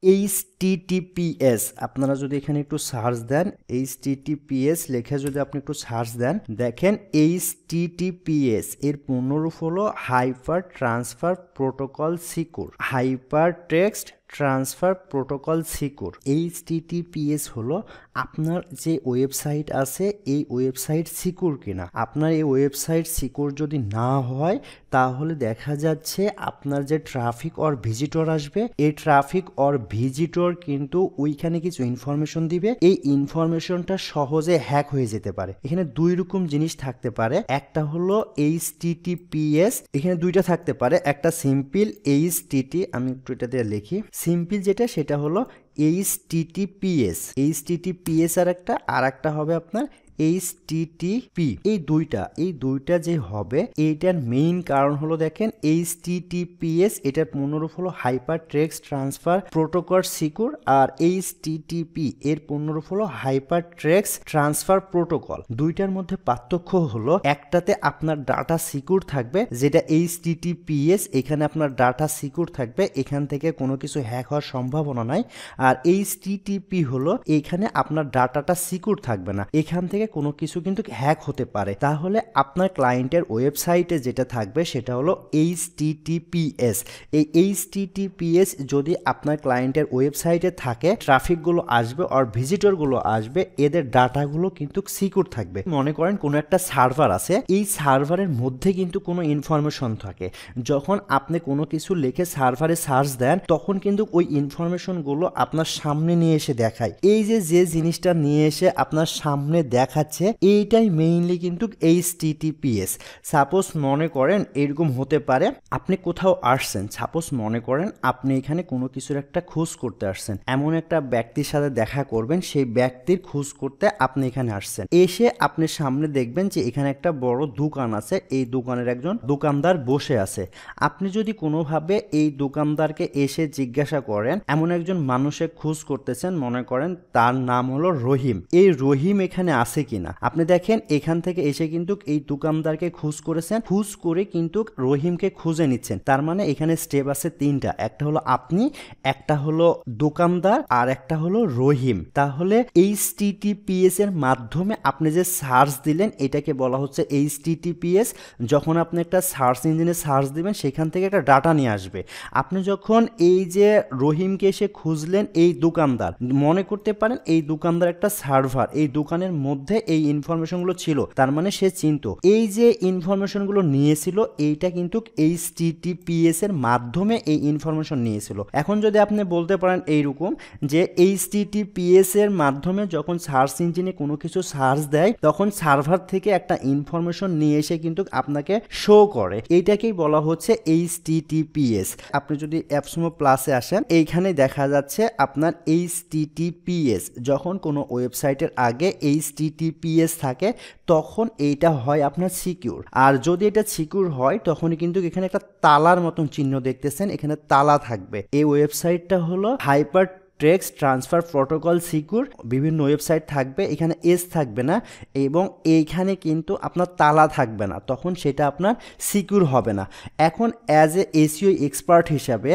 HTTPS আপনারা যদি এখানে একটু সার্চ দেন, HTTPS লেখা যদি আপনি একটু সার্চ দেন, দেখেন HTTPS এর পূর্ণরূপ হলো hyper transfer protocol secure, hyper text transfer protocol secure. HTTPS হলো আপনার যে ওয়েবসাইট আছে এই ওয়েবসাইট সিকিউর কিনা। আপনার এই ওয়েবসাইট সিকিউর যদি না হয় তাহলে দেখা যাচ্ছে আপনার যে ট্রাফিক অর ভিজিটর আসবে, এই ট্রাফিক অর ভিজিটর কিন্তু ওইখানে কিছু ইনফরমেশন দিবে, এই ইনফরমেশনটা সহজে হ্যাক হয়ে যেতে পারে। এখানে দুই রকম জিনিস থাকতে পারে, একটা হলো HTTPS, এখানে দুইটা থাকতে পারে, একটা সিম্পল HTTP, আমি একটু এটা দিয়ে লিখি, সিম্পল যেটা সেটা হলো HTTPS আর একটা হবে আপনার HTTP। এই দুইটা যে হবে এইটার মেইন কারণ হলো দেখেন HTTPS এটার পূর্ণরূপ হলো hyper text transfer protocol secure, আর HTTP এর পূর্ণরূপ হলো হাইপার টেক্সট ট্রান্সফার প্রোটোকল। দুইটার মধ্যে পার্থক্য হলো একটাতে আপনার ডাটা সিকিউর থাকবে যেটা HTTPS, এখানে আপনার ডাটা সিকিউর থাকবে, এখান থেকে কোনো কিছু হ্যাক হওয়ার সম্ভাবনা নাই। আর HTTP হলো এখানে আপনার ডাটাটা সিকিউর থাকবে না, এখান থেকে কোনো কিছু কিন্তু হ্যাক হতে পারে। তাহলে আপনার ক্লায়েন্টের ওয়েবসাইটে যেটা থাকবে সেটা হলো HTTPS। এই HTTPS যদি আপনার ক্লায়েন্টের ওয়েবসাইটে থাকে, ট্রাফিকগুলো আসবে আর ভিজিটরগুলো আসবে, এদের ডাটাগুলো কিন্তু সিকিউর থাকবে। মনে করেন কোনো একটা সার্ভার আছে, এই সার্ভারের মধ্যে কিন্তু কোনো ইনফরমেশন থাকে, যখন আপনি কোনো কিছু লিখে সার্ভারে সার্চ দেন তখন কিন্তু ওই ইনফরমেশনগুলো আপনার সামনে নিয়ে এসে দেখায়। এই যে জিনিসটা নিয়ে এসে আপনার সামনে দেখাচ্ছে এইটাই মেইনলি কিন্তু HTTPS। সাপোজ মনে করেন এরকম হতে পারে আপনি কোথাও আসছেন, সাপোজ মনে করেন আপনি এখানে কোনো কিছুর একটা খোঁজ করতে আসছেন, এমন একটা ব্যক্তির সাথে দেখা করবেন, সেই ব্যক্তির খোঁজ করতে আপনি এখানে আসছেন, এসে আপনি সামনে দেখবেন যে এখানে একটা বড় দোকান আছে, এই দোকানের একজন দোকানদার বসে আছে। আপনি যদি কোনোভাবে এই দোকানদারকে এসে জিজ্ঞাসা করেন, এমন একজন মানুষের খোঁজ করতেছেন, মনে করেন তার নাম হলো রহিম, এই রহিম এখানে আছে কিনা, আপনি দেখেন এখান থেকে এসে কিন্তু এই দোকানদারকে খোঁজ করেছেন, খোঁজ করে কিন্তু রহিমকে খুঁজে নিচ্ছেন। তার মানে এখানে স্টেপ আছে তিনটা, একটা হলো আপনি, একটা হলো দোকানদার, আর একটা হলো রহিম। তাহলে HTTPS এর মাধ্যমে আপনি যে সার্চ দিলেন এটাকে বলা হচ্ছে HTTPS। যখন আপনি একটা সার্চ ইঞ্জিনে সার্চ দিবেন সেখান থেকে একটা ডাটা নিয়ে আসবে। আপনি যখন এই যে রহিমকে এসে খুঁজলেন, এই দোকানদার, মনে করতে পারেন এই দোকানদার একটা সার্ভার, এই দোকানের মধ্যে এই ইনফরমেশনগুলো ছিল, তার মানে সে চিনতো এই যে ইনফরমেশনগুলো নিয়েছিল এইটা কিন্তু HTTPS এর মাধ্যমে এই ইনফরমেশন নিয়েছিল। এখন যদি আপনি বলতে পারেন এইরকম যে HTTPS এর মাধ্যমে যখন সার্চ ইঞ্জিনে কোনো কিছু সার্চ দেয় তখন সার্ভার থেকে একটা ইনফরমেশন নিয়ে এসে কিন্তু আপনাকে শো করে, এইটাকেই বলা হচ্ছে HTTPS। আপনি যদি অ্যাপসমো প্লাসে আসেন, এইখানে দেখা যাচ্ছে আপনার HTTPS, যখন কোনো ওয়েবসাইটের আগে HTTPS থাকে তখন এইটা হয় আপনার সিকিউর। আর যদি এটা সিকিউর হয় তখনই কিন্তু এখানে একটা তালার মতন চিহ্ন দেখতেছেন, এখানে তালা থাকবে। এই ওয়েবসাইটটা হলো hyper text transfer protocol secure. বিভিন্ন ওয়েবসাইট থাকবে, এখানে এস থাকবে না এবং এইখানে কিন্তু আপনার তালা থাকবে না, তখন সেটা আপনার সিকিউর হবে না। এখন অ্যাজ এ এসইও এক্সপার্ট হিসাবে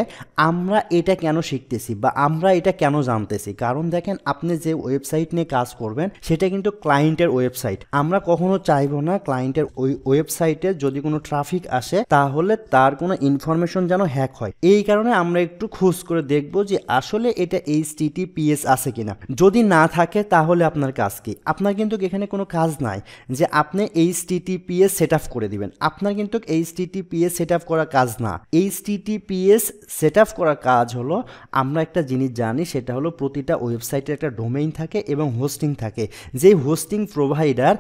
আমরা এটা কেন শিখতেছি বা আমরা এটা কেন জানতেছি, কারণ দেখেন আপনি যে ওয়েবসাইট নিয়ে কাজ করবেন সেটা কিন্তু ক্লায়েন্টের ওয়েবসাইট। আমরা কখনো চাইবো না ক্লায়েন্টের ওই ওয়েবসাইটে যদি কোনো ট্রাফিক আসে তাহলে তার কোনো ইনফরমেশন যেন হ্যাক হয়। এই কারণে আমরা একটু খোঁজ করে দেখব যে আসলে এটা HTTPS আছে কিনা। যদি না থাকে তাহলে আপনার কাজ কি? আপনার কিন্তু এখানে কোনো কাজ নাই যে আপনি HTTPS সেট আপ করে দিবেন, আপনার কিন্তু HTTPS সেট আপ করা কাজ না। HTTPS সেট আপ করা কাজ হলো, আমরা একটা জিনিস জানি সেটা হলো প্রতিটা ওয়েবসাইটের একটা ডোমেইন থাকে এবং হোস্টিং থাকে, যে হোস্টিং প্রোভাইডার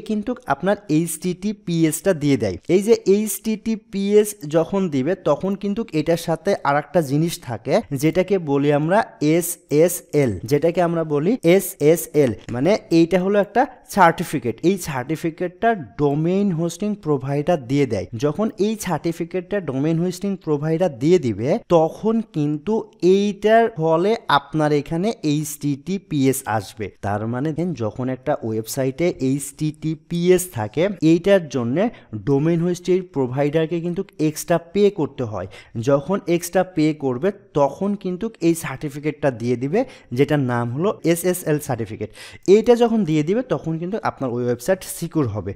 কিন্তু আপনার HTTPSটা দিয়ে দেয়। এই যে HTTPS যখন দিবে তখন কিন্তু এটার সাথে আর একটা জিনিস থাকে যেটাকে বলি আমরা SSL, যেটাকে আমরা বলি SSL, মানে এইটা হলো একটা সার্টিফিকেট। এই সার্টিফিকেটটা ডোমেইন হোস্টিং প্রোভাইডার দিয়ে দেয়। যখন এই সার্টিফিকেটটা ডোমেইন হোস্টিং প্রোভাইডার দিয়ে দিবে তখন কিন্তু এইটার ফলে আপনার এখানে HTTPS আসবে। তার মানে যখন একটা ওয়েবসাইটে HTTPS থাকে এইটার জন্য ডোমেইন হোস্টিং প্রোভাইডারকে কিন্তু এক্সট্রা পে করতে হয়। যখন এক্সট্রা পে করবে তখন কিন্তু এই সার্টিফিকেটটা দিয়ে দিবে, যেটার নাম হলো SSL সার্টিফিকেট। এইটা যখন দিয়ে দিবে তখন কিন্তু আপনার ওয়েবসাইট সিকিউর হবে।